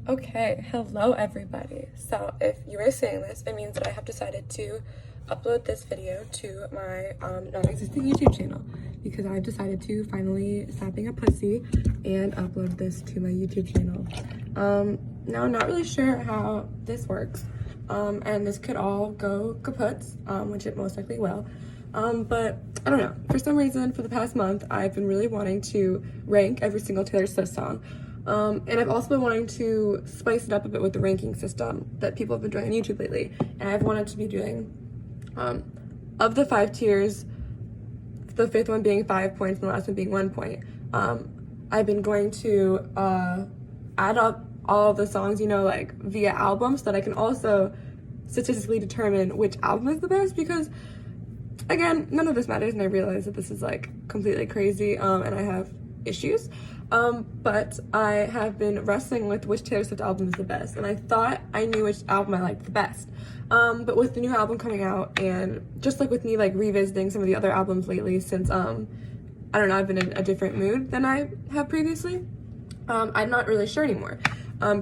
Okay, hello everybody. So if you are seeing this, it means that I have decided to upload this video to my non-existing YouTube channel because I've decided to finally stop being a pussy and upload this to my YouTube channel. Now I'm not really sure how this works, and this could all go kaputs, which it most likely will. But I don't know, for some reason for the past month I've been really wanting to rank every single Taylor Swift song. And I've also been wanting to spice it up a bit with the ranking system that people have been doing on YouTube lately. And I've wanted to be doing, of the 5 tiers, the 5th one being 5 points and the last one being 1 point. I've been going to add up all of the songs, like via album, so that I can also statistically determine which album is the best, because again, none of this matters, and I realize that this is like completely crazy, and I have issues. But I have been wrestling with which Taylor Swift album is the best, and I thought I knew which album I liked the best. But with the new album coming out, and just like with me like revisiting some of the other albums lately, since I don't know, I've been in a different mood than I have previously, I'm not really sure anymore.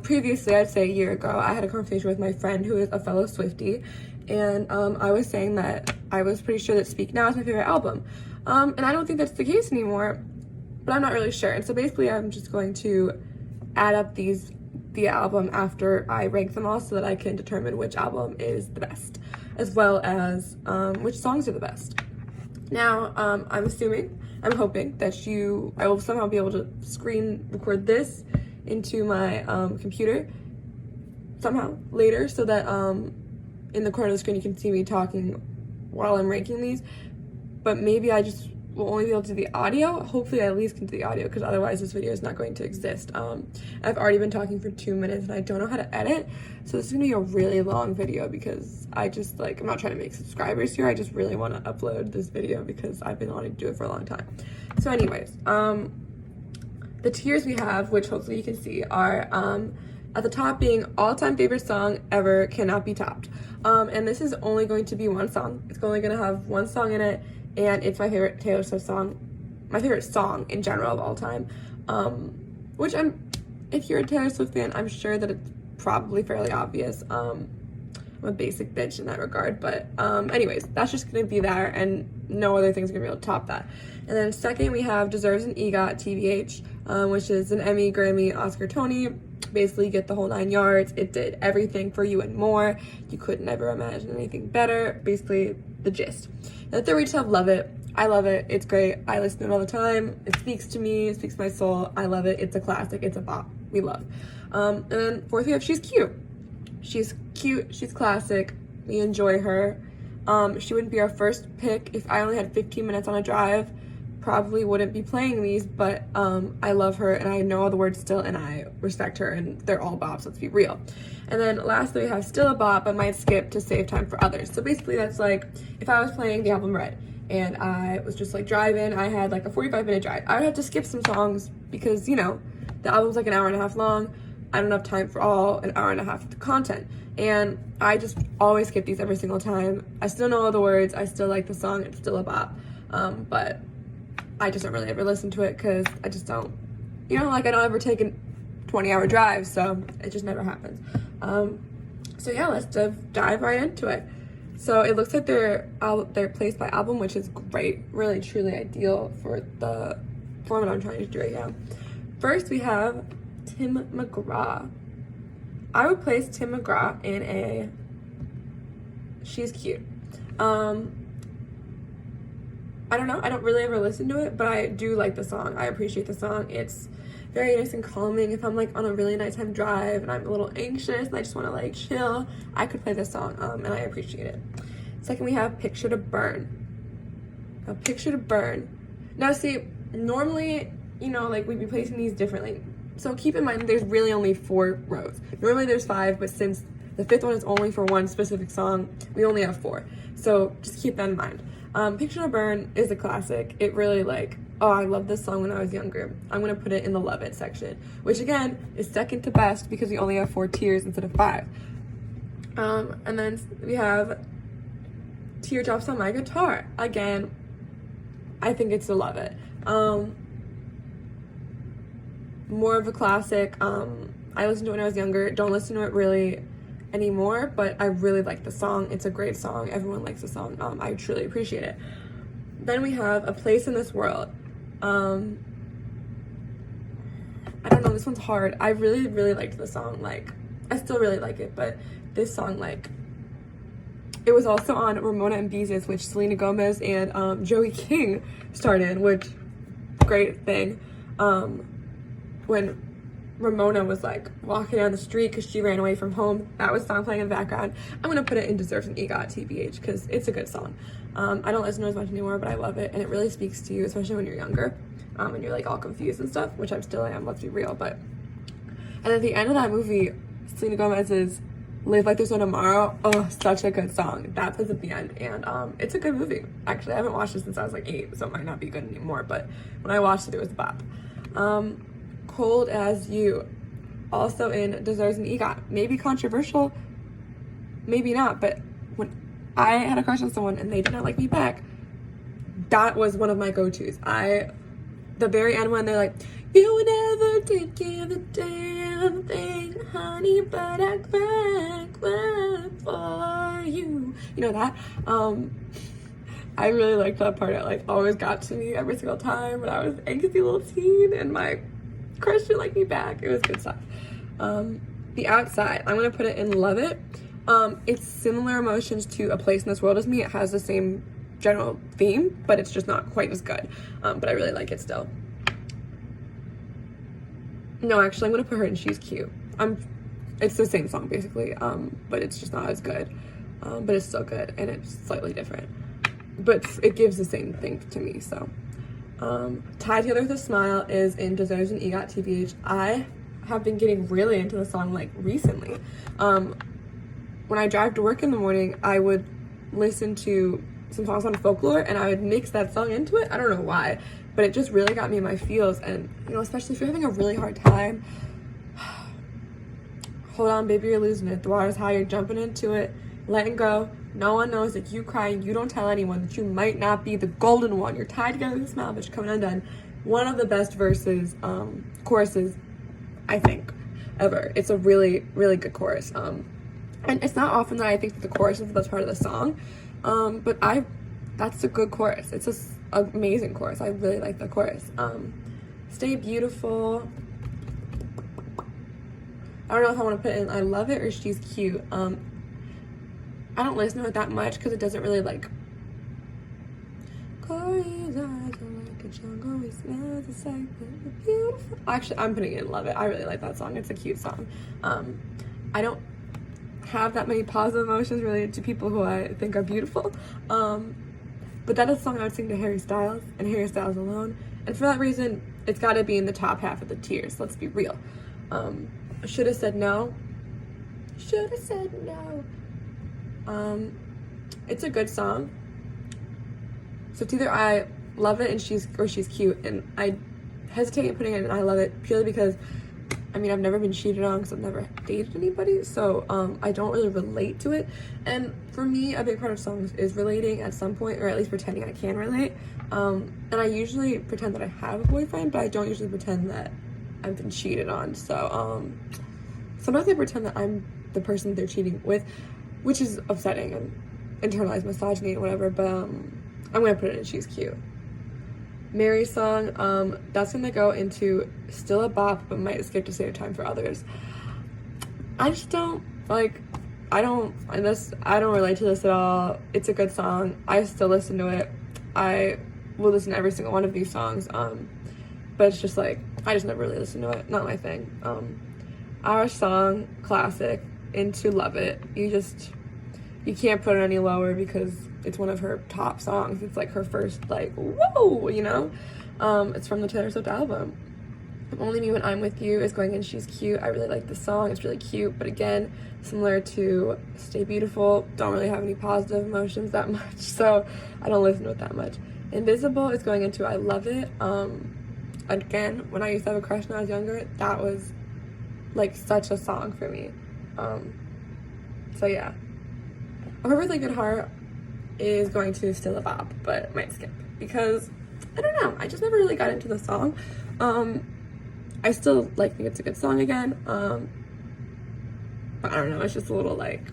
Previously, I'd say a year ago, I had a conversation with my friend who is a fellow Swiftie, and I was saying that I was pretty sure that Speak Now is my favorite album. And I don't think that's the case anymore, but I'm not really sure. And so basically I'm just going to add up the album after I rank them all so that I can determine which album is the best, as well as which songs are the best. Now, I'm hoping that I will somehow be able to screen record this into my computer somehow later, so that in the corner of the screen you can see me talking while I'm ranking these. But maybe I just will only be able to do the audio. Hopefully I at least can do the audio, because otherwise this video is not going to exist. I've already been talking for 2 minutes and I don't know how to edit, so this is gonna be a really long video, because I just I'm not trying to make subscribers here, I just really want to upload this video because I've been wanting to do it for a long time. So anyways, the tiers we have, which hopefully you can see, are at the top being all-time favorite song ever, cannot be topped. And this is only going to be one song. It's only going to have one song in it, and it's my favorite Taylor Swift song, my favorite song in general of all time. Which if you're a Taylor Swift fan, I'm sure that it's probably fairly obvious. I'm a basic bitch in that regard, but anyways, that's just gonna be there, and no other thing's gonna be able to top that. And then second, we have Deserves an EGOT, TBH, which is an Emmy, Grammy, Oscar, Tony. Basically, you get the whole 9 yards. It did everything for you and more. You could never imagine anything better. Basically, the gist. And the third, we just have Love It. I love it. It's great. I listen to it all the time. It speaks to me. It speaks to my soul. I love it. It's a classic. It's a bop. We love. And then fourth, we have She's Cute. She's cute. She's classic. We enjoy her. She wouldn't be our first pick if I only had 15 minutes on a drive. Probably wouldn't be playing these, but I love her and I know all the words still, and I respect her, and they're all bops, let's be real. And then lastly, we have Still a Bop, but might skip to save time for others. So basically that's like if I was playing the album Red and I was just like driving, I had like a 45-minute drive, I would have to skip some songs because the album's like an hour and a half long. I don't have time for all an hour and a half of the content, and I just always skip these every single time. I still know all the words, I still like the song, it's still a bop, but I just don't really ever listen to it because I just don't, I don't ever take a 20-hour drive, so it just never happens. So yeah, let's dive right into it. So it looks like they're placed by album, which is great, really truly ideal for the format I'm trying to do right now. First, we have Tim McGraw. I would place Tim McGraw in a She's Cute. I don't know, I don't really ever listen to it, but I do like the song. I appreciate the song. It's very nice and calming. If I'm like on a really nighttime drive and I'm a little anxious and I just want to like chill, I could play this song, and I appreciate it. Second, we have Picture to Burn. Now, Picture to Burn. Now see, normally, we'd be placing these differently. So keep in mind, there's really only 4 rows. Normally there's 5, but since the 5th one is only for one specific song, we only have 4. So just keep that in mind. Picture to Burn is a classic. It really I love this song when I was younger. I'm gonna put it in the Love It section, which again is second to best because we only have 4 tiers instead of 5. And then we have Teardrops on My Guitar. Again, I think it's a Love It. More of a classic. I listened to it when I was younger. Don't listen to it really anymore, but I really like the song. It's a great song. Everyone likes the song. I truly appreciate it. Then we have A Place in This World. I don't know, this one's hard. I really, really liked the song. Like, I still really like it, but this song, like, it was also on Ramona and Beezus, which Selena Gomez and Joey King starred in, which, great thing. When Ramona was, like, walking down the street because she ran away from home, that was the song playing in the background. I'm gonna put it in Deserves an EGOT, TBH, because it's a good song. I don't listen to it as much anymore, but I love it, and it really speaks to you, especially when you're younger. And you're like all confused and stuff, which I still am, let's be real. But and at the end of that movie, Selena Gomez's Live Like There's No Tomorrow, oh, such a good song. That plays at the end, and it's a good movie. Actually, I haven't watched it since I was like 8, so it might not be good anymore, but when I watched it, it was a bop. Cold as You, also in Deserves an EGOT. Maybe controversial, maybe not, but when I had a crush on someone and they did not like me back, that was one of my go-tos. The very end when they're like, you would never take care of the damn thing, honey, but I cry for you. You know that? I really liked that part. It like always got to me every single time when I was an angsty little teen and my crush didn't like me back. It was good stuff. The Outside, I'm gonna put it in Love It. It's similar emotions to A Place in This World as me. It has the same general theme, but it's just not quite as good. But I really like it still. No, actually, I'm gonna put her in She's Cute. It's the same song basically, but it's just not as good. But it's still good, and it's slightly different. But it gives the same thing to me, so. Tied Together with a Smile is in Deserves an EGOT, TBH. I have been getting really into the song, like, recently. When I drive to work in the morning, I would listen to some songs on Folklore, and I would mix that song into it. I don't know why, but it just really got me in my feels. And, you know, especially if you're having a really hard time, hold on, baby, you're losing it. The water's high, you're jumping into it, letting go. No one knows that you crying, you don't tell anyone that you might not be the golden one. You're tied together with a smile, but you're coming undone. One of the best choruses, I think, ever. It's a really, really good chorus. And it's not often that I think that the chorus is the best part of the song. But that's a good chorus. It's an amazing chorus. I really like the chorus. Stay Beautiful. I don't know if I want to put in I Love It or She's Cute. I don't listen to it that much because it doesn't really like. Corey's eyes are like a jungle, we smell the sight, but beautiful. Actually, I'm putting it in Love It. I really like that song. It's a cute song. I don't have that many positive emotions related to people who I think are beautiful. But that is a song I would sing to Harry Styles and Harry Styles alone. And for that reason, it's got to be in the top half of the tiers. Let's be real. Should have Said No. Should have said no. It's a good song. So it's either I love it and she's cute, and I hesitate putting it in I love it purely because I mean I've never been cheated on because I've never dated anybody, so I don't really relate to it. And for me, a big part of songs is relating at some point, or at least pretending I can relate. And I usually pretend that I have a boyfriend, but I don't usually pretend that I've been cheated on. So sometimes I pretend that I'm the person they're cheating with, which is upsetting and internalized misogyny and whatever, but I'm gonna put it in She's Cute. Mary's song, that's gonna go into Still a Bop, but might skip to save time for others. I just don't like, I don't relate to this at all. It's a good song. I still listen to it. I will listen to every single one of these songs, but it's just like, I just never really listen to it. Not my thing. Our Song, classic. Into Love It. You can't put it any lower because it's one of her top songs. It's like her first, like, whoa, you know? It's from the Taylor Swift album. Only Me When I'm With You is going in She's Cute. I really like the song. It's really cute, but again, similar to Stay Beautiful, don't really have any positive emotions that much, so I don't listen to it that much. Invisible is going into I Love It. Again, when I used to have a crush when I was younger, that was like such a song for me. So yeah. A Perfectly Good Heart is going to Still a Bop, but might skip because I don't know, I just never really got into the song. I I still like think it's a good song again. But I don't know, it's just a little like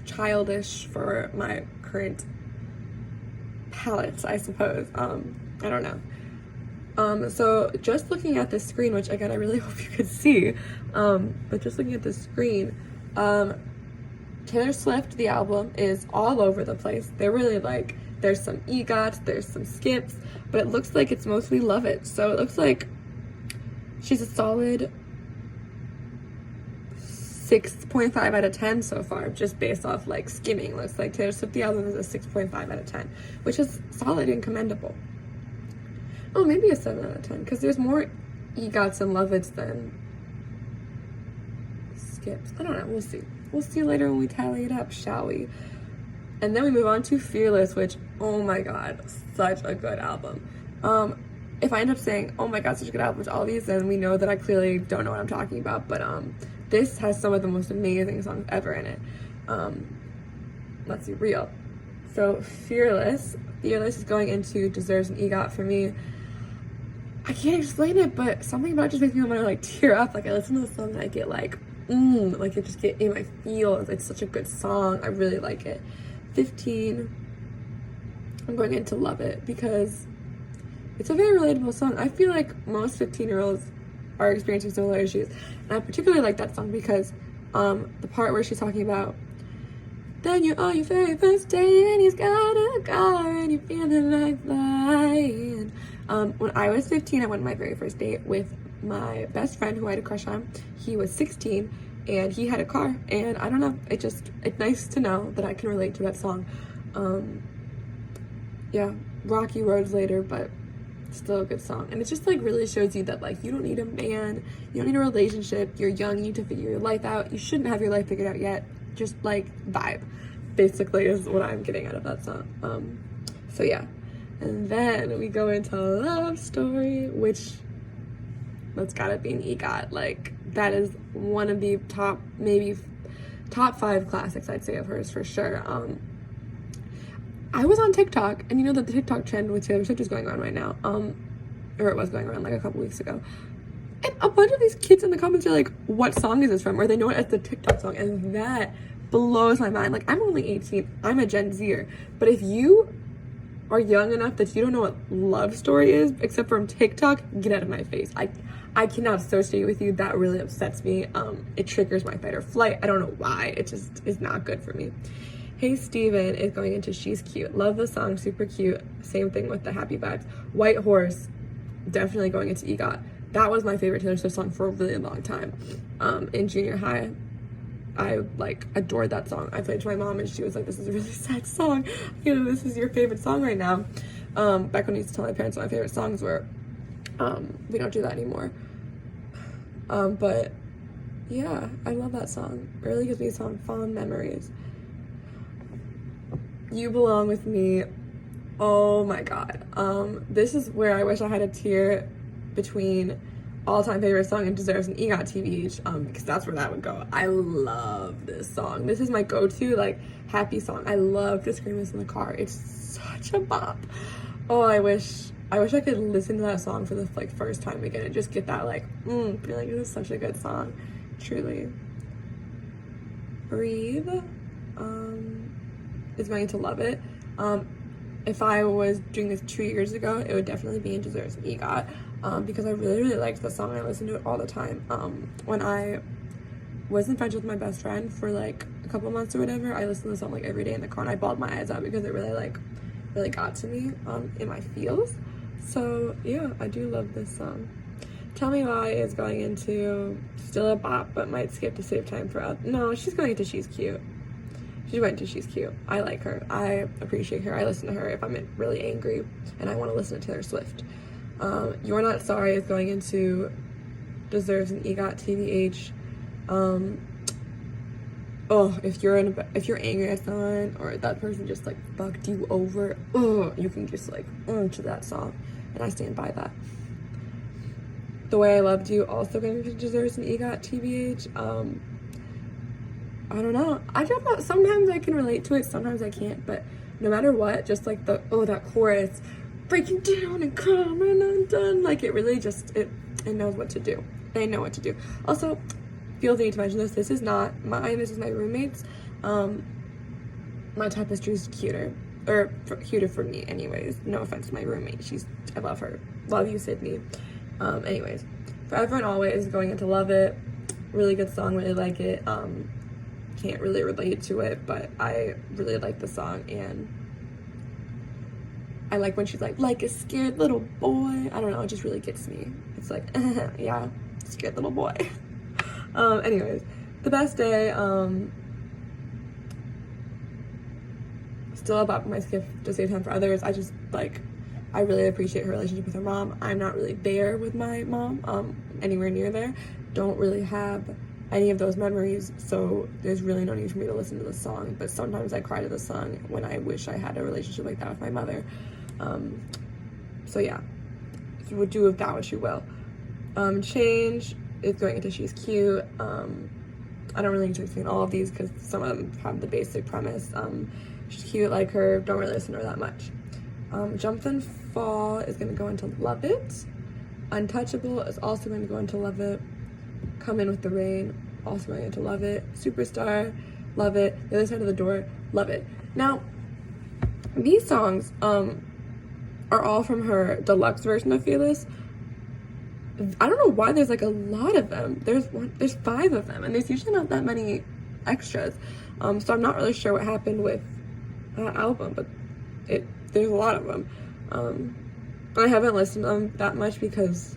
childish for my current palette, I suppose. I don't know. So just looking at this screen, which again I really hope you could see, but just looking at this screen, Taylor Swift, the album, is all over the place. They're really like, there's some EGOTs, there's some skips, but it looks like it's mostly Love It. So it looks like she's a solid 6.5 out of 10 so far, just based off like skimming. Looks like Taylor Swift, the album, is a 6.5 out of 10, which is solid and commendable. Oh, maybe a 7 out of 10, because there's more EGOTs and Love It's than skips. I don't know, we'll see. We'll see later when we tally it up, shall we? And then we move on to Fearless, which, oh my god, such a good album. If I end up saying, oh my god, such a good album to all these, then we know that I clearly don't know what I'm talking about, but this has some of the most amazing songs ever in it. Let's see, Real. So Fearless is going into Deserves an EGOT for me. I can't explain it, but something about it just makes me want to like tear up. Like I listen to the song and I get like, like I just get in my feels. It's such a good song. I really like it. 15, I'm going into Love It because it's a very relatable song. I feel like most 15-year-olds are experiencing similar issues, and I particularly like that song because the part where she's talking about, then you're on your very first day and he's got a car and you're feeling like flying. When I was 15, I went on my very first date with my best friend who I had a crush on. He was 16 and he had a car, and I don't know, it's nice to know that I can relate to that song. Yeah, rocky roads later, but still a good song. And it just like really shows you that like you don't need a man, you don't need a relationship, you're young, you need to figure your life out. You shouldn't have your life figured out yet, just like vibe, basically, is what I'm getting out of that song. So yeah. And then we go into Love Story, which that's gotta be an EGOT. Like that is one of the top 5 classics I'd say of hers for sure. I was on TikTok, and you know that the TikTok trend with Taylor Swift is going on right now, or it was going around like a couple weeks ago, and a bunch of these kids in the comments are like, what song is this from, or they know it as the TikTok song, and that blows my mind. Like, I'm only 18, I'm a Gen Zer, but if you are young enough that you don't know what Love Story is except from TikTok, get out of my face. I cannot associate with you. That really upsets me. It triggers my fight or flight. I don't know why. It just is not good for me. Hey Steven is going into She's Cute. Love the song, super cute. Same thing with the happy vibes. White Horse, definitely going into EGOT. That was my favorite Taylor Swift song for a really long time. In junior high, I like adored that song. I played it to my mom and she was like, this is a really sad song. You know, this is your favorite song right now. Back when I used to tell my parents what my favorite songs were. We don't do that anymore. But yeah, I love that song. It really gives me some fond memories. You Belong With Me. Oh my god. This is where I wish I had a tier between all-time favorite song and Deserves an EGOT TBH, because that's where that would go. I love this song. This is my go-to like happy song. I love to scream this in the car. It's such a bop. Oh, I wish I could listen to that song for the like first time again and just get that like feeling. This is such a good song, truly. Breathe is going to Love It. If I was doing this 2 years ago, it would definitely be in Deserves an EGOT, because I really liked the song. I listened to it all the time. When I wasn't friends with my best friend for like a couple months or whatever, I listened to the song like every day in the car, and I bawled my eyes out because it really got to me in my feels. So yeah, I do love this song. Tell Me Why is going into still a bop, but might skip to save time for us. No, she's going into She's Cute. She went to She's Cute. I like her. I appreciate her. I listen to her if I'm really angry and I want to listen to Taylor Swift. You're Not Sorry is going into Deserves an EGOT TBH. If you're angry at someone or that person just like fucked you over, you can just like to that song, and I stand by that. The Way I Loved You also going to Deserves an EGOT TBH. I don't know. I don't know. Sometimes I can relate to it, sometimes I can't. But no matter what, just like that chorus, breaking down and coming undone, like it really just it and knows what to do. They know what to do. Also, feels need to mention this. This is not mine. This is my roommate's. My tapestry is cuter, or cuter for me, anyways. No offense to my roommate. I love her. Love you, Sydney. Anyways, Forever and Always, going into Love It. Really good song. Really like it. Can't really relate to it, but I really like the song, and I like when she's like a scared little boy. I don't know, it just really gets me. It's like, yeah, scared little boy. Anyways, The Best Day, still about my gift to save time for others. I really appreciate her relationship with her mom. I'm not really there with my mom, anywhere near there. Don't really have any of those memories, so there's really no need for me to listen to the song, but sometimes I cry to the song when I wish I had a relationship like that with my mother. So yeah, you would do with that what you will. Change is going into She's Cute. I don't really need to explain all of these because some of them have the basic premise. She's cute, like her, don't really listen to her that much. Jump Then Fall is going to go into Love It. Untouchable is also going to go into Love It. Come In With The Rain, also going into Love It. Superstar, love it. The Other Side of the Door, love it. Now, these songs are all from her deluxe version of Fearless. I don't know why there's like a lot of them. There's 5 of them, and there's usually not that many extras. So I'm not really sure what happened with that album, but there's a lot of them. I haven't listened to them that much because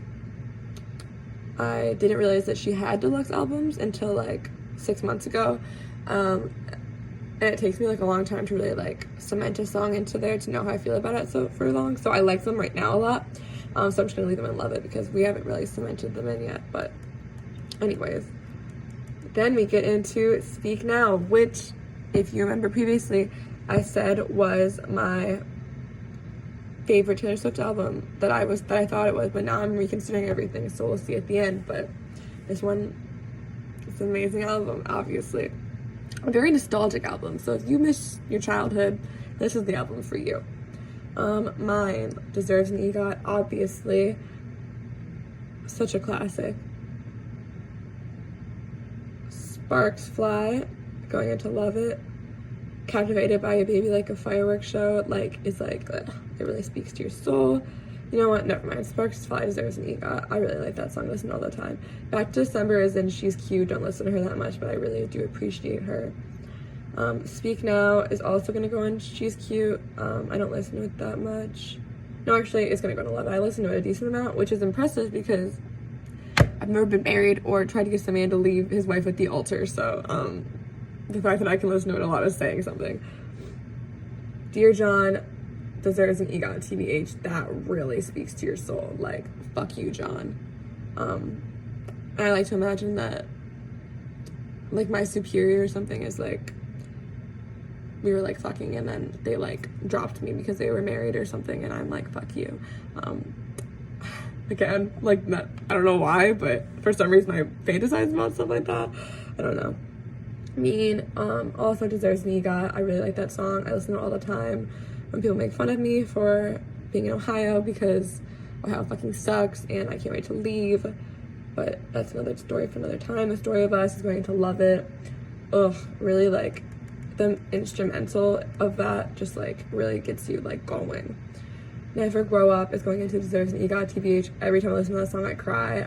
I didn't realize that she had deluxe albums until like 6 months ago. And it takes me like a long time to really like cement a song into there to know how I feel about it for long. So I like them right now a lot. So I'm just gonna leave them in Love It because we haven't really cemented them in yet. But anyways, then we get into Speak Now, which, if you remember previously, I said was my favorite Taylor Swift album that I thought it was, but now I'm reconsidering everything, so we'll see at the end. But this one, it's an amazing album, obviously. A very nostalgic album, so if you miss your childhood, this is the album for you. Mine deserves an EGOT, obviously. Such a classic. Sparks Fly, going into Love It. Captivated by a Baby Like a Fireworks Show, it really speaks to your soul. You know what, never mind. Sparks Fly deserves an EGOT. I really like that song, listen all the time. Back to December is in She's Cute, don't listen to her that much, but I really do appreciate her. Speak Now is also going to go in She's Cute. I don't listen to it that much. No, actually, it's going to go to Love It. I listen to it a decent amount, which is impressive because I've never been married or tried to get some man to leave his wife at the altar, so, the fact that I can listen to it a lot is saying something. Dear John deserves an EGOT, TBH. That really speaks to your soul. Like, fuck you, John. I like to imagine that, like, my superior or something is, like, we were, like, fucking, and then they, like, dropped me because they were married or something, and I'm like, fuck you. Again, like, not, I don't know why, but for some reason I fantasize about stuff like that. I don't know. Mean also deserves an EGOT. I really like that song. I listen to it all the time when people make fun of me for being in Ohio because Ohio fucking sucks and I can't wait to leave, but that's another story for another time. The Story of Us is going to Love It. Ugh, really, like, the instrumental of that just like really gets you like going. Never Grow Up is going into Deserves an EGOT, TBH. Every time I listen to that song I cry.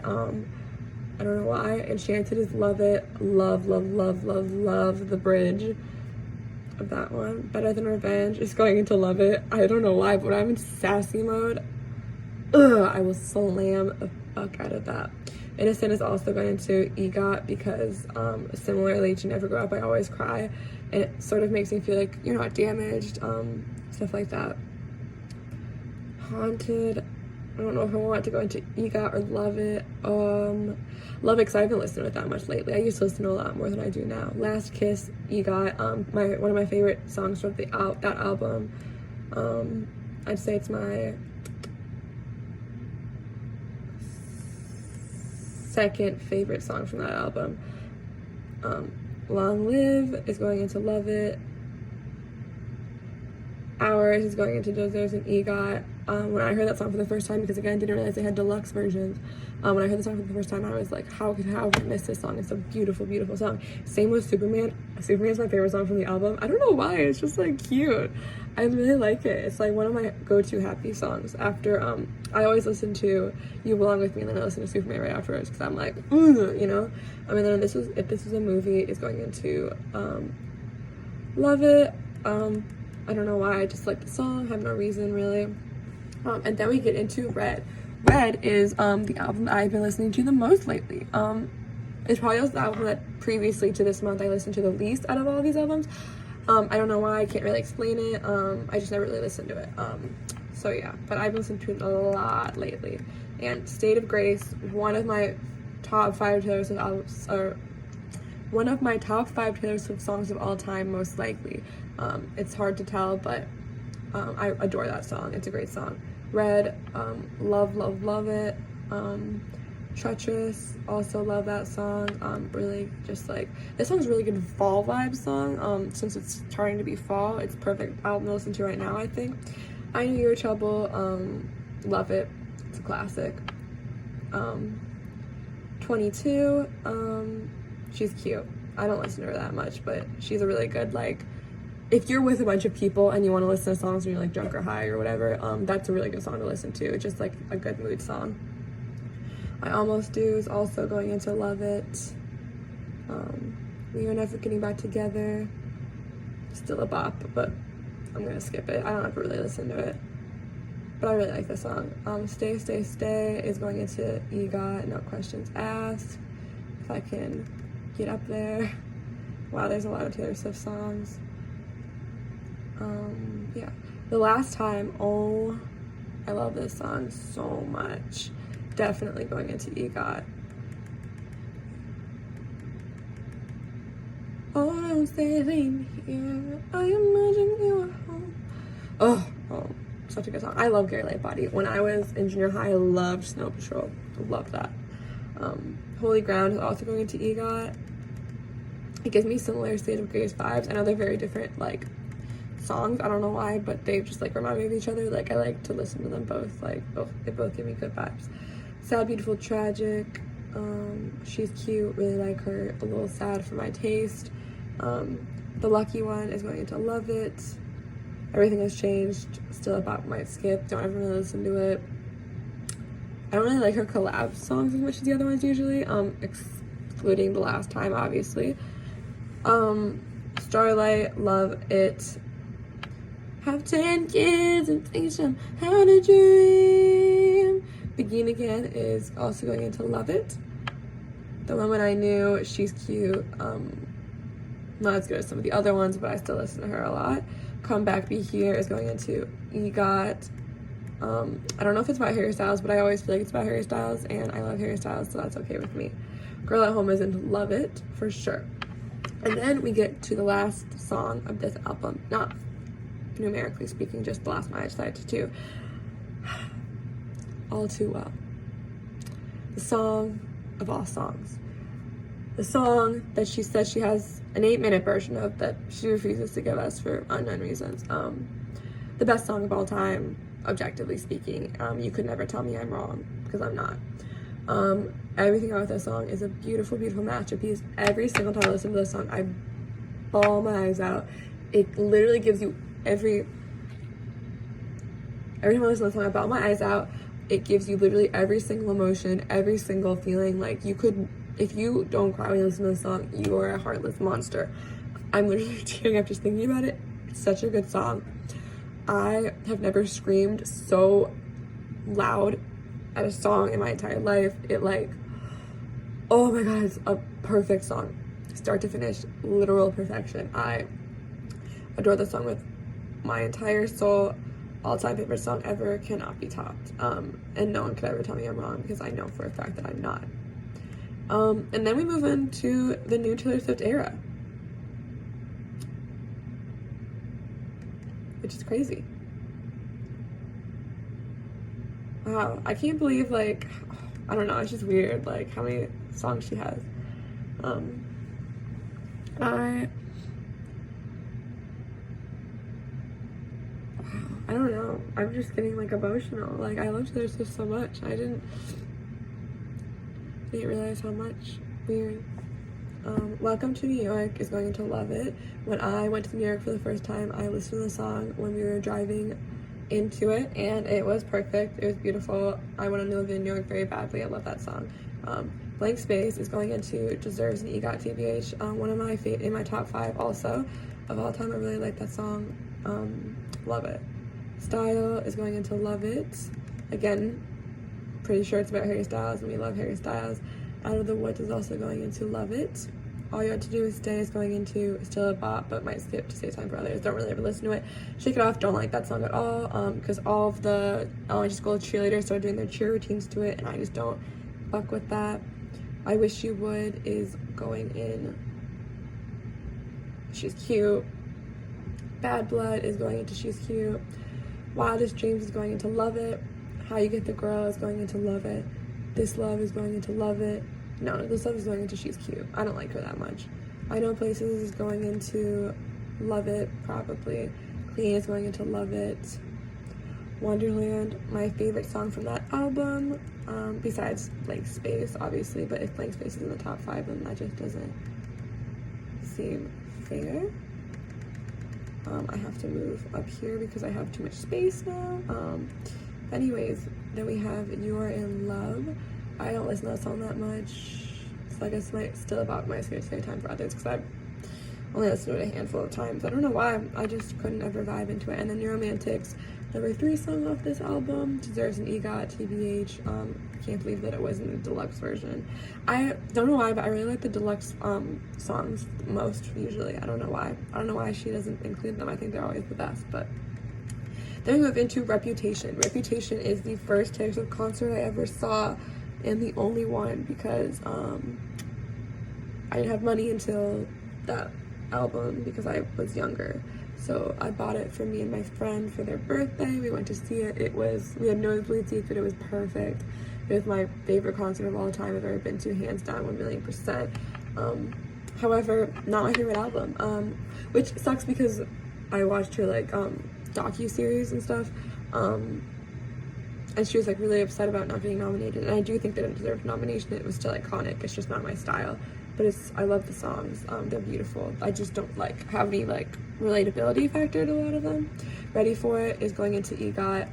I don't know why. Enchanted is Love It. Love the bridge of that one. Better Than Revenge is going into Love It. I don't know why, but when I'm in sassy mode, I will slam the fuck out of that. Innocent is also going into EGOT because similarly to Never Grow Up, I always cry. And it sort of makes me feel like you're not damaged, stuff like that. Haunted, I don't know if I want to go into EGOT or Love It. Love It, because I haven't listened to it that much lately. I used to listen to a lot more than I do now. Last Kiss, EGOT, one of my favorite songs from that album. I'd say it's my second favorite song from that album. Long Live is going into Love It. Hours is going into Deserves an EGOT. when I heard that song for the first time, because again, I didn't realize they had deluxe versions. When I heard the song for the first time, I was like, how could I miss this song? It's a beautiful, beautiful song. Same with Superman. Superman is my favorite song from the album. I don't know why, it's just like cute. I really like it. It's like one of my go-to happy songs. After I always listen to You Belong With Me, and then I listen to Superman right afterwards, because I'm like, you know. I mean, then if this was a movie, it's going into Love It. I don't know why, I just like the song, have no reason really. And then we get into Red. Red is the album I've been listening to the most lately. It's probably also the album that previously to this month I listened to the least out of all of these albums. I don't know why, I can't really explain it. I just never really listened to it. So yeah, but I've listened to it a lot lately. And State of Grace, one of my top 5 Taylor Swift albums, or one of my top 5 Taylor Swift songs of all time, most likely. It's hard to tell, but I adore that song. It's a great song. Red, love, love, love it. Treacherous, also love that song. Really just like, this song's a really good fall vibe song. Since it's starting to be fall, it's perfect album to listen to right now, I think. I Knew You Were Trouble, love it. It's a classic. 22, she's cute. I don't listen to her that much, but she's a really good, like, if you're with a bunch of people and you want to listen to songs when you're like drunk or high or whatever, that's a really good song to listen to. It's just like a good mood song. I Almost Do is also going into Love It. We Are Never Getting Back Together, still a bop, but I'm gonna skip it. I don't ever really listen to it, but I really like this song. Stay, Stay, Stay is going into EGOT, No Questions Asked. If I can get up there. Wow, there's a lot of Taylor Swift songs. Yeah, The Last Time, oh, I love this song so much. Definitely going into EGOT. Oh, I'm staying here, I imagine you were home. Oh, such a good song. I love Gary Lightbody. When I was in junior high, I loved Snow Patrol. Love that. Holy Ground is also going into EGOT. It gives me similar State of Grace vibes. I know they're very different, like, songs, I don't know why, but they just like remind me of each other. Like, I like to listen to them both. Like, they both give me good vibes. Sad, Beautiful, Tragic, she's cute, really like her. A little sad for my taste. The Lucky One is going into Love It. Everything Has Changed, still a bop, might skip, don't ever really listen to it. I don't really like her collab songs as much as the other ones usually, excluding The Last Time, obviously. Starlight, love it. Have 10 kids and teach them how to dream. Begin Again is also going into Love It. The Woman I Knew, she's cute. Not as good as some of the other ones, but I still listen to her a lot. Come Back, Be Here is going into EGOT. I don't know if it's about Harry Styles, but I always feel like it's about Harry Styles, and I love Harry Styles, so that's okay with me. Girl at Home is into Love It, for sure. And then we get to the last song of this album. Not numerically speaking, just the last one I decided to do. All Too Well. The song of all songs. The song that she says she has an 8-minute version of that she refuses to give us for unknown reasons. The best song of all time, objectively speaking. You could never tell me I'm wrong, because I'm not. Everything about this song is a beautiful, beautiful masterpiece. Every single time I listen to this song, I bawl my eyes out. It literally gives you every time I listen to this song, I bawl my eyes out. It gives you literally every single emotion, every single feeling. Like, you could, if you don't cry when you listen to this song, you are a heartless monster. I'm literally tearing up just thinking about it. It's such a good song. I have never screamed so loud at a song in my entire life. It, like, oh my god, it's a perfect song. Start to finish, literal perfection. I adore this song with my entire soul. All-time favorite song ever, cannot be topped. And no one could ever tell me I'm wrong, because I know for a fact that I'm not. And then we move into the new Taylor Swift era, which is crazy. Wow, I can't believe, like, I don't know, it's just weird, like, how many songs she has. I don't know. I'm just getting like emotional. Like I love Taylor Swift so much. I didn't realize how much. Weird. Welcome to New York is going to love it. When I went to New York for the first time, I listened to the song when we were driving into it, and it was perfect. It was beautiful. I want to live in New York very badly. I love that song. Blank Space is going into Deserves an EGOT TBH. One of my in my top 5 also of all time. I really like that song. Love it. Style is going into Love It. Again, pretty sure it's about Harry Styles, and we love Harry Styles. Out of the Woods is also going into Love It. All You Have to Do Is Stay is going into Still a Bop, but might skip to Save Time for Others. Don't really ever listen to it. Shake It Off, don't like that song at all, because all of the elementary school cheerleaders started doing their cheer routines to it, and I just don't fuck with that. I Wish You Would is going in She's Cute. Bad Blood is going into She's Cute. Wildest Dreams is going into Love It. How You Get the Girl is going into Love It. This Love is going into Love It. No, This Love is going into She's Cute. I don't like her that much. I Know Places is going into Love It, probably. Clean is going into Love It. Wonderland, my favorite song from that album, besides Blank Space, obviously, but if Blank Space is in the top 5, then that just doesn't seem fair. I have to move up here because I have too much space now. Anyways, then we have You Are in Love. I don't listen to that song that much, so I guess still about my Save Time for Others, because I've only listened to it a handful of times. I don't know why, I just couldn't ever vibe into it. And then New Romantics, number 3 song off this album, Deserves an EGOT, TBH. Can't believe that it wasn't the deluxe version. I don't know why, but I really like the deluxe songs most, usually. I don't know why. I don't know why she doesn't include them. I think they're always the best, but... Then we move into Reputation. Reputation is the first Taylor Swift concert I ever saw, and the only one, because I didn't have money until that album because I was younger. So I bought it for me and my friend for their birthday. We went to see it. We had nosebleed seats, but it was perfect. It was my favorite concert of all time I've ever been to, hands down, 1,000,000%. However, not my favorite album, which sucks because I watched her like docu-series and stuff, and she was like really upset about not getting nominated, and I do think that it deserved a nomination. It was still iconic. It's just not my style, but I love the songs. They're beautiful. I just don't like have any like relatability factor to a lot of them. Ready For It is going into EGOT.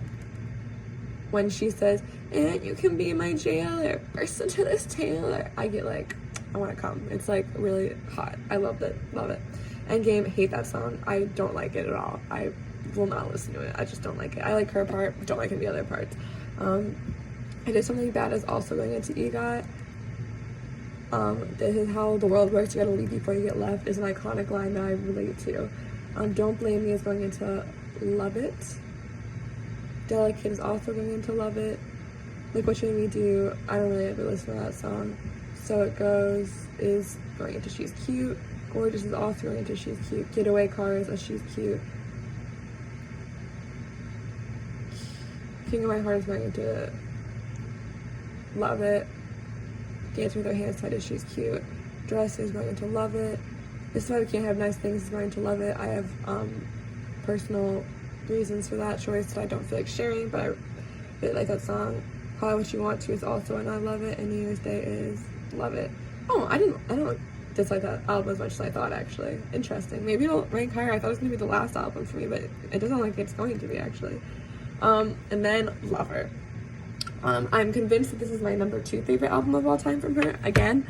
When she says, "And you can be my jailer, burst into this Taylor," I get like, I want to come. It's like really hot. I love it. Endgame, hate that song. I don't like it at all. I will not listen to it. I just don't like it. I like her part, don't like any other parts. I Did Something Bad is also going into EGOT. This is how the world works. You gotta leave before you get left is an iconic line that I relate to. Don't Blame Me is going into Love It. Delicate is also going into Love It. Like What You Made Me Do, I don't really ever listen to that song. So It Goes is going into She's Cute. Gorgeous is also going into She's Cute. Getaway Car is a She's Cute. King of My Heart is going into Love It. Dance With Her Hands Tied is She's Cute. Dress is going into Love It. This Is Why We Can't Have Nice Things is going to Love It. I have personal reasons for that choice that I don't feel like sharing, but I really like that song. Call It What You Want To is also an I Love It, and New Year's Day is Love It. Oh, I don't dislike that album as much as I thought, actually. Interesting. Maybe it'll rank higher. I thought it was going to be the last album for me, but it doesn't look like it's going to be, actually. And then Lover. I'm convinced that this is my number 2 favorite album of all time from her. Again,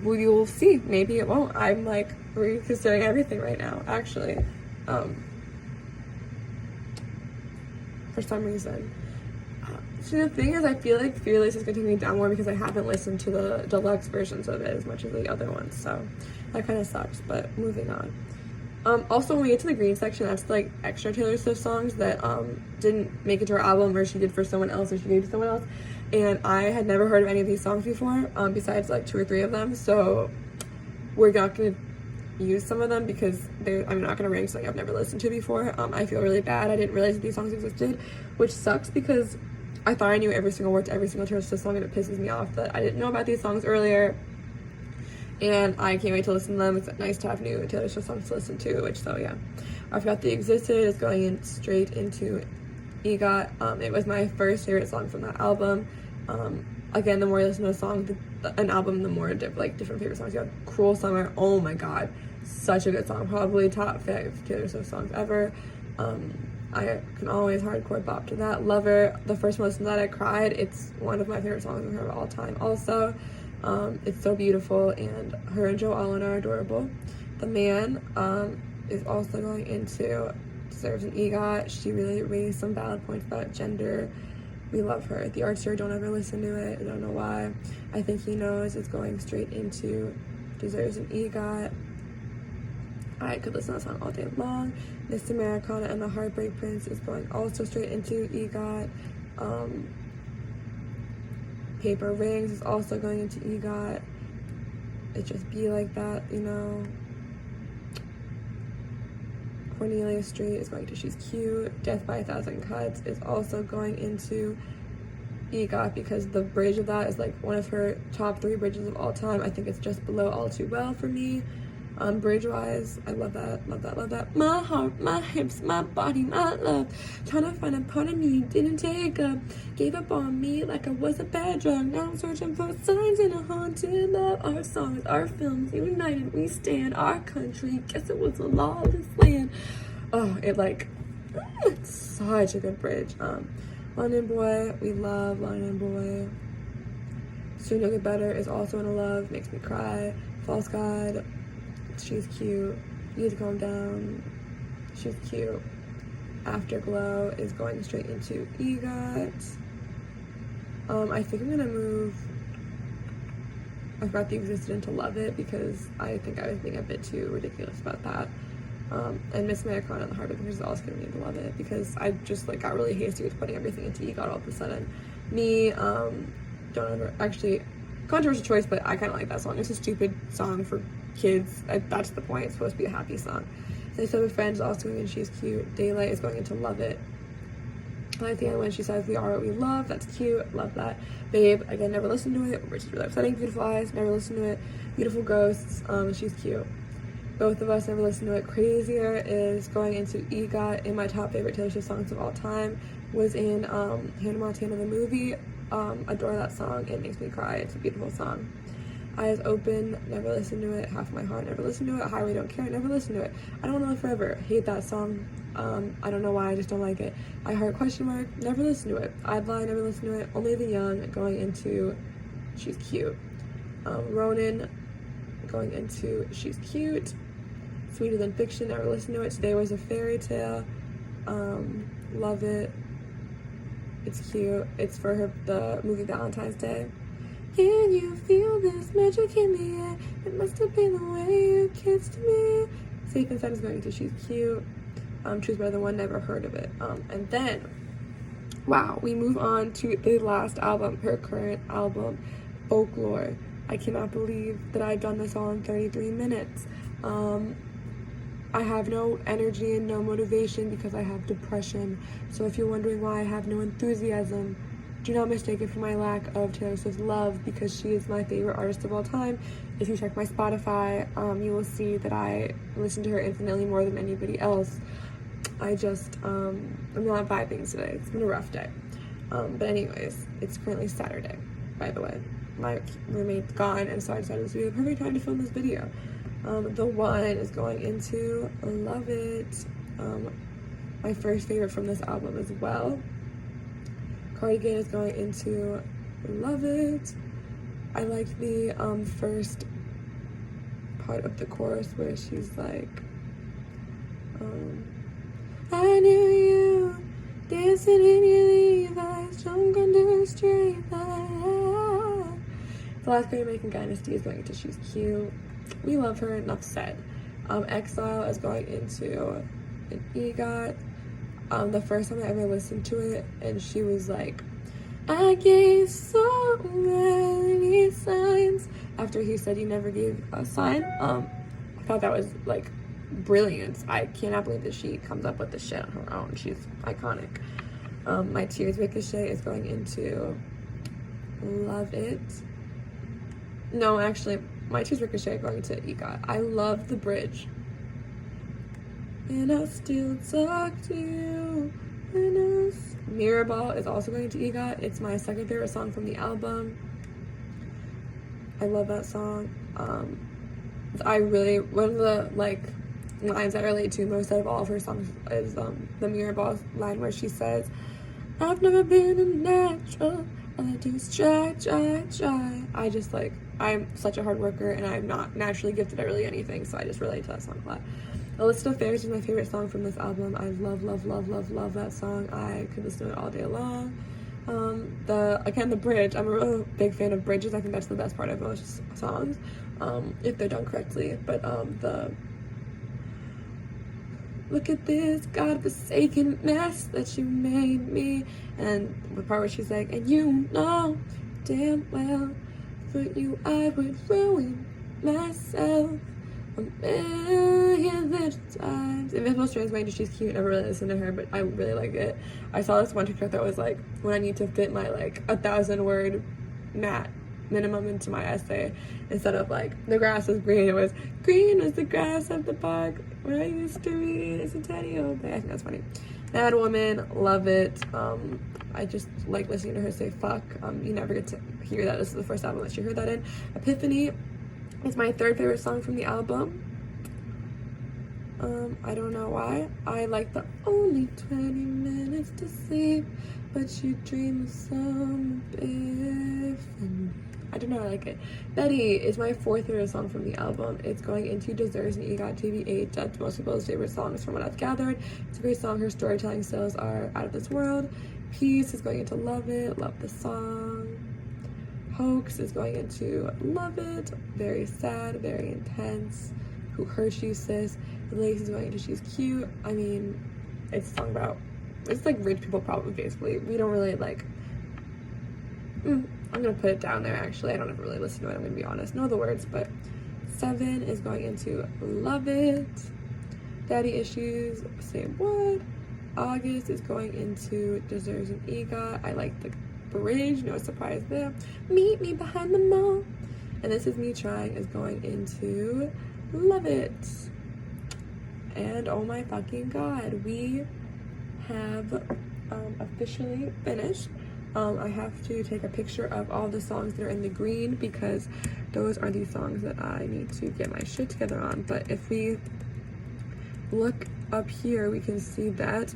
we will see. Maybe it won't. I'm like reconsidering everything right now, actually. For some reason. See, the thing is, I feel like Fearless is going to take me down more because I haven't listened to the deluxe versions of it as much as the other ones, so that kind of sucks, but moving on. Also, when we get to the green section, that's like extra Taylor Swift songs that didn't make it to her album, or she did for someone else, or she gave to someone else, and I had never heard of any of these songs before, besides like 2 or 3 of them, so we're not going to use some of them because I'm not going to rank something I've never listened to before. I feel really bad. I didn't realize that these songs existed, which sucks because I thought I knew every single word to every single Taylor Swift song, and it pisses me off that I didn't know about these songs earlier. and I can't wait to listen to them. It's nice to have new Taylor Swift songs to listen to, which, so yeah. I Forgot They Existed is going in straight into EGOT. It was my first favorite song from that album. Again, the more you listen to a song, an album, the more different favorite songs you have. Cruel Summer, oh my god, such a good song. Probably top 5 Taylor Swift songs ever. I can always hardcore bop to that. Lover, the first one listen to that I cried. It's one of my favorite songs of her of all time. Also, it's so beautiful, and her and Joe Allen are adorable. The Man is also going into Deserves an EGOT. She really raised some valid points about gender. We love her. The Archer, don't ever listen to it. I don't know why. I Think He Knows is going straight into Deserves an EGOT. I could listen to that song all day long. Miss Americana and the Heartbreak Prince is going also straight into EGOT. Paper Rings is also going into EGOT. It Just Be Like That, you know. Cornelia Street is going to She's Cute. Death by a Thousand Cuts is also going into EGOT because the bridge of that is like one of her top 3 bridges of all time. I think it's just below All Too Well for me. Bridge wise, I love that, love that, love that. My heart, my hips, my body, my love. Trying to find a part of me you didn't take up. Gave up on me like I was a bad drug. Now I'm searching for signs in a haunted love. Our songs, our films, united we stand. Our country, guess it was a lawless land. Oh, it's such a good bridge. London Boy, we love London Boy. Soon You'll Get Better is also in a love, makes me cry. False God, She's Cute. You Need to Calm Down, She's Cute. Afterglow is going straight into EGOT. I think I'm gonna move I Forgot They Existed into Love It because I think I was being a bit too ridiculous about that. And Miss Americana and the Heartbreak Prince is also gonna need to Love It because I just got really hasty with putting everything into EGOT all of a sudden. Me, don't ever actually controversial choice, but I kind of like that song. It's a stupid song for kids. That's the point. It's supposed to be a happy song. So I Said With Friends is also going into She's Cute. Daylight is going into Love It. And at the end when she says we are what we love, that's cute. Love that. Babe, again, never listened to it, which is really upsetting. Beautiful Eyes, never listened to it. Beautiful Ghosts, She's Cute. Both of Us, never listened to it. Crazier is going into EGOT. In my top favorite Taylor Swift songs of all time was in Hannah Montana the movie. Adore that song. It makes me cry. It's a beautiful song. Eyes Open, never listened to it. Half My Heart, never listened to it. Highway Don't Care, never listened to it. I Don't Wanna Live Forever, hate that song. I don't know why, I just don't like it. I Heart Question Mark, never listened to it. I'd Lie, never listened to it. Only the Young, going into She's Cute. Ronan, going into She's Cute. Sweeter Than Fiction, never listened to it. Today Was a Fairy Tale, love it. It's cute. It's for the movie Valentine's Day. Can you feel this magic in the air? It must have been the way you kissed me. Safe and Sound is going to She's Cute. Choose Better Than One, never heard of it. And then, wow, we move on to the last album, her current album, Folklore. I cannot believe that I've done this all in 33 minutes. I have no energy and no motivation because I have depression. So if you're wondering why I have no enthusiasm, do not mistake it for my lack of Taylor Swift's love because she is my favorite artist of all time. If you check my Spotify, you will see that I listen to her infinitely more than anybody else. I just, I'm not vibing today. It's been a rough day. But anyways, it's currently Saturday, by the way. My roommate's gone, and so I decided this would be the perfect time to film this video. The One is going into Love It. My first favorite from this album as well. Cardigan is going into Love It. I like the first part of the chorus where she's like, I knew you dancing in your Levi's, drunk under a street light. The Last Great American Dynasty is going into She's Cute. We love her, enough said. Exile is going into an EGOT. The first time I ever listened to it, and she was like, I gave so many signs. After he said he never gave a sign, I thought that was like brilliant. I cannot believe that she comes up with this shit on her own. She's iconic. My Tears Ricochet is going into Love It. No, actually, My Choose Ricochet going to EGOT. I love the bridge. And I'll still talk to you. Mirror Ball is also going to EGOT. It's my second favorite song from the album. I love that song. One of the like lines I relate to most out of all of her songs is the Mirror Ball line where she says, I've never been a natural, all I do is try. I'm such a hard worker and I'm not naturally gifted at really anything, so I just relate to that song a lot. A List of Fairs is my favorite song from this album. I love that song. I could listen to it all day long. The bridge, I'm a real big fan of bridges. I think that's the best part of most songs, if they're done correctly. But look at this godforsaken mess that you made me. And the part where she's like, and you know damn well for you I would ruin myself a million little times. Invisible Strings Ranger, she's cute. Never really listened to her, but I really like it. I saw this one TikTok that was like, when I need to fit my like 1,000-word minimum into my essay, instead of like the grass was green, it was green was the grass of the park where I used to read as a tiny old thing. I think that's funny. Bad Woman, love it. I just like listening to her say fuck. You never get to hear that. This is the first album that you heard that in. Epiphany is my third favorite song from the album. I don't know why. I like the only 20 minutes to sleep, but you dream of some epiphany. I don't know, I like it. Betty is my fourth favorite song from the album. It's going into Deserves an EGOT TBH. That's most people's favorite songs from what I've gathered. It's a great song. Her storytelling skills are out of this world. Peace is going into Love It. Love the song. Hoax is going into Love It. Very sad, very intense. Who Hurt You, Sis? Lace is going into She's Cute. I mean, it's a song about, it's like rich people probably, basically. We don't really like, I'm gonna put it down there actually. I don't ever really listen to it, I'm gonna be honest. Know the words, but 7 is going into Love It. Daddy Issues, say what? August is going into Deserves an EGOT. I like the bridge, no surprise there. Meet me behind the mall. And This Is Me Trying is going into Love It. And oh my fucking god, we have officially finished. I have to take a picture of all the songs that are in the green because those are the songs that I need to get my shit together on. But if we look up here, we can see that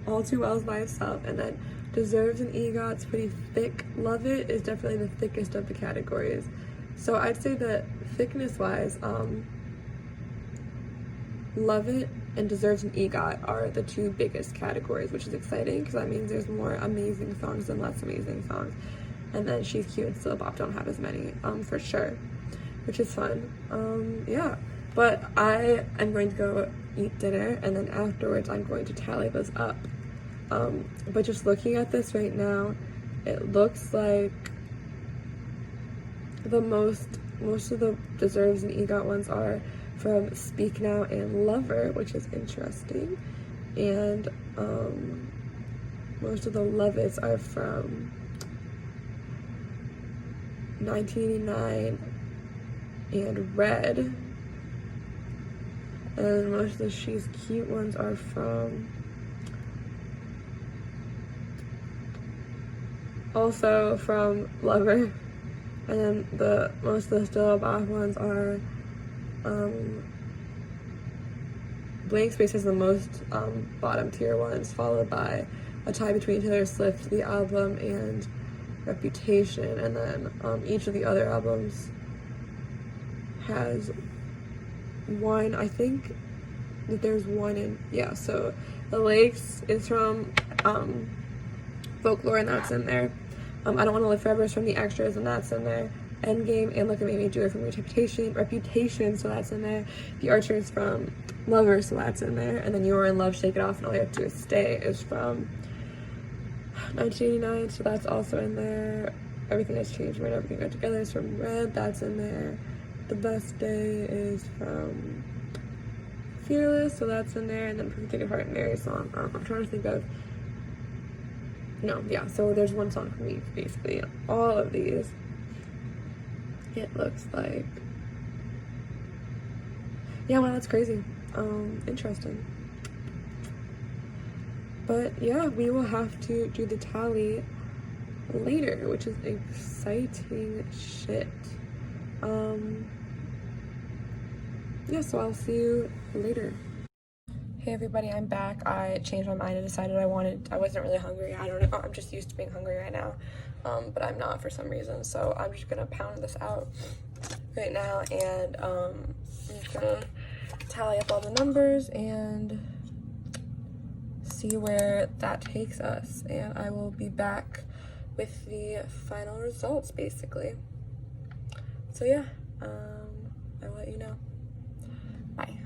All Too Well is by itself, and then Deserves an EGOT's pretty thick. Love It is definitely the thickest of the categories. So I'd say that thickness-wise, Love It and Deserves an EGOT are the two biggest categories, which is exciting because that means there's more amazing songs than less amazing songs. And then She's Cute and Still Bop don't have as many, for sure, which is fun. Yeah, but I am going to go eat dinner, and then afterwards I'm going to tally this up. But just looking at this right now, it looks like the most of the Deserves an EGOT ones are from Speak Now and Lover, which is interesting. And most of the Love It's are from 1989 and Red. And most of the She's Cute ones are from also from Lover. And then the most of the Still Bop ones are Blank Space is the most bottom tier ones, followed by a tie between Taylor Swift, the album, and Reputation. And then each of the other albums has one, I think that there's one in, yeah, so The Lakes is from Folklore, and that's in there. I Don't Want to Live Forever is from The Extras, and that's in there. Endgame and Look at Me Do It from Reputation, so that's in there. The Archer is from Lover, so that's in there. And then You Are in Love, Shake It Off, and All You Have to Do Is Stay is from 1989, so that's also in there. Everything Has Changed When Everything Got Together is from Red, that's in there. The Best Day is from Fearless, so that's in there. And then Perfect Take Your Heart and Mary's song. I'm trying to think of, no, yeah, so there's one song from each, basically. All of these. it looks like. Yeah, wow, that's crazy. Interesting. But yeah, we will have to do the tally later, which is exciting shit. Yeah, so I'll see you later. Hey everybody, I'm back. I changed my mind and decided I wasn't really hungry. I don't know, I'm just used to being hungry right now. But I'm not for some reason, so I'm just gonna pound this out right now, and I'm just gonna tally up all the numbers and see where that takes us, and I will be back with the final results basically. So yeah, I'll let you know. Bye.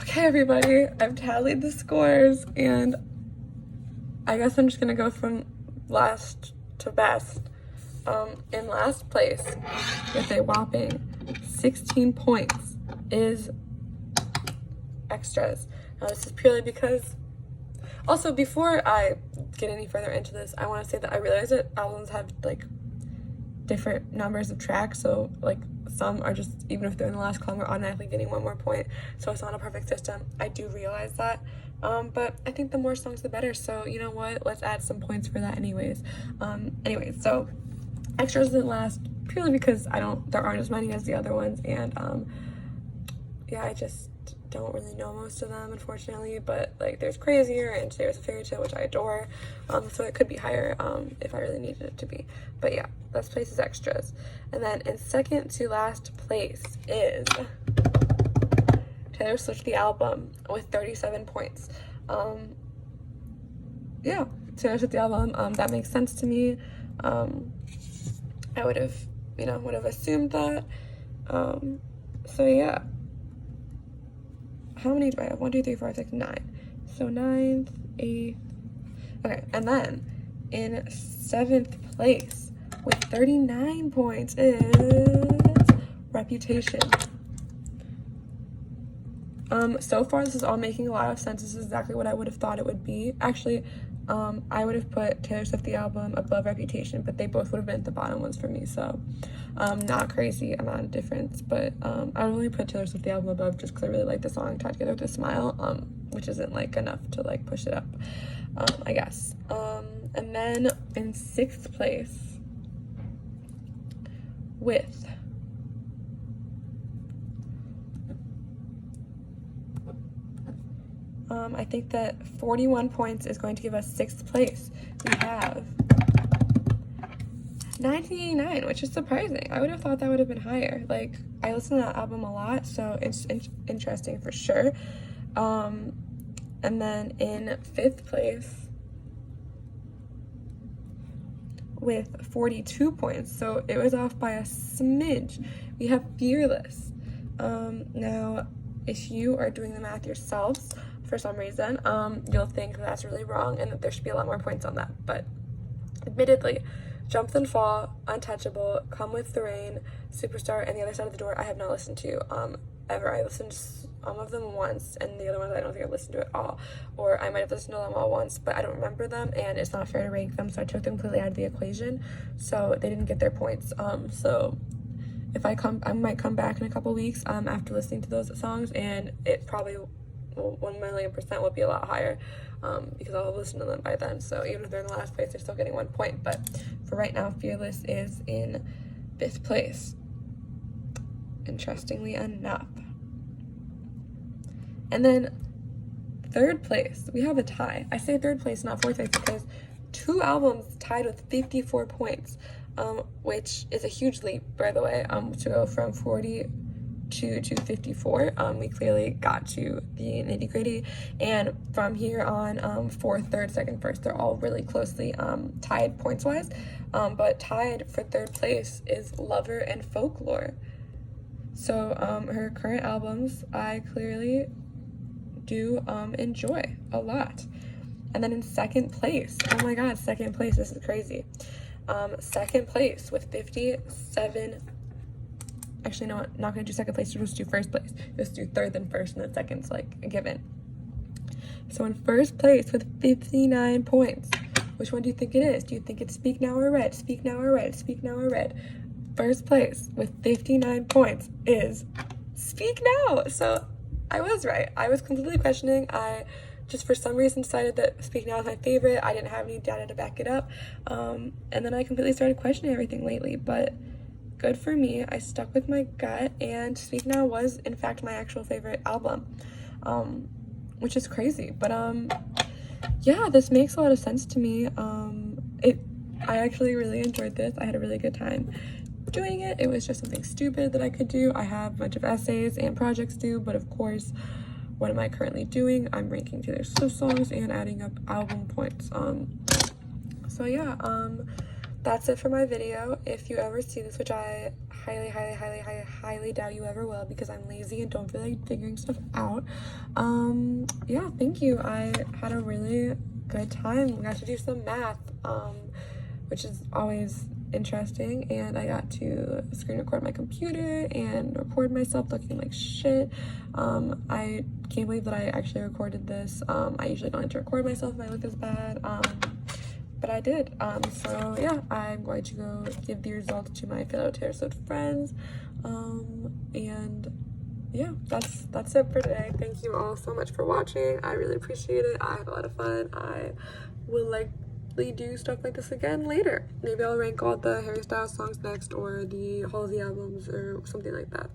Okay everybody, I've tallied the scores, and I guess I'm just gonna go from last to best. In last place with a whopping 16 points is Extras. Now this is purely because, also before I get any further into this, I want to say that I realize that albums have like different numbers of tracks, so like some are just, even if they're in the last column, are automatically getting 1 more point, so it's not a perfect system. I do realize that, but I think the more songs the better, so you know what, let's add some points for that anyways. So Extras didn't last purely because there aren't as many as the other ones, and yeah, I just don't really know most of them, unfortunately, but like there's Crazier and Today Was a Fairy Tale, which I adore, so it could be higher if I really needed it to be. But yeah, last place is Extras. And then in second to last place is Taylor Swift The Album with 37 points. Yeah, Taylor Swift The Album, that makes sense to me. I would have assumed that. So yeah. How many do I have? 1, 2, 3, 4, 5, 6, 9. So 9th, 8th. Okay, and then in 7th place with 39 points is Reputation. So far this is all making a lot of sense. This is exactly what I would have thought it would be. Actually, I would have put Taylor Swift The Album above Reputation, but they both would have been the bottom ones for me, so not crazy amount of difference, but I would only put Taylor Swift The Album above just because I really like the song Tied Together with a Smile, which isn't like enough to like push it up, I guess. And then in 6th place with I think that 41 points is going to give us 6th place. We have 1989, which is surprising. I would have thought that would have been higher. Like, I listen to that album a lot, so it's interesting for sure. And then in 5th place with 42 points, so it was off by a smidge, we have Fearless. Now, if you are doing the math yourselves, for some reason, you'll think that's really wrong and that there should be a lot more points on that, but admittedly, Jump Then Fall, Untouchable, Come With The Rain, Superstar, and The Other Side of the Door I have not listened to ever. I listened to some of them once, and the other ones I don't think I've listened to at all, or I might have listened to them all once, but I don't remember them, and it's not fair to rank them, so I took them completely out of the equation, so they didn't get their points. So if I might come back in a couple weeks after listening to those songs, and it probably 1,000,000% will be a lot higher, because I'll have listened to them by then. So even if they're in the last place, they're still getting 1 point. But for right now, Fearless is in 5th place, interestingly enough. And then 3rd place, we have a tie. I say 3rd place, not 4th place, because 2 albums tied with 54 points, which is a huge leap, by the way, to go from 42 to 54. We clearly got to the nitty-gritty, and from here on, 4th, 3rd, 2nd, 1st, they're all really closely tied points-wise, but tied for 3rd place is Lover and Folklore. So her current albums I clearly do enjoy a lot. And then in 2nd place, oh my god, 2nd place, this is crazy. 2nd place with 57. Actually, no, I'm not going to do 2nd place, just do 1st place. Just do 3rd and 1st, and then 2nd's like a given. So in 1st place with 59 points, which one do you think it is? Do you think it's Speak Now or Red? Speak Now or Red? Speak Now or Red? first place with 59 points is Speak Now. So I was right. I was completely questioning. I just for some reason decided that Speak Now is my favorite. I didn't have any data to back it up. And then I completely started questioning everything lately, but good for me. I stuck with my gut, and Speak Now was in fact my actual favorite album, which is crazy. But yeah, this makes a lot of sense to me. I actually really enjoyed this. I had a really good time doing it. It was just something stupid that I could do. I have a bunch of essays and projects due, but of course, what am I currently doing? I'm ranking Taylor Swift songs and adding up album points. So yeah, that's it for my video. If you ever see this, which I highly doubt you ever will, because I'm lazy and don't feel like figuring stuff out, yeah, thank you. I had a really good time. We got to do some math, which is always interesting, and I got to screen record my computer and record myself looking like shit. I can't believe that I actually recorded this. I usually don't like to record myself if I look this bad, but I did. So yeah, I'm going to go give the results to my fellow Taylor Swift friends, and yeah, that's it for today. Thank you all so much for watching. I really appreciate it. I had a lot of fun. I will likely do stuff like this again later. Maybe I'll rank all the Harry Styles songs next, or the Halsey albums, or something like that.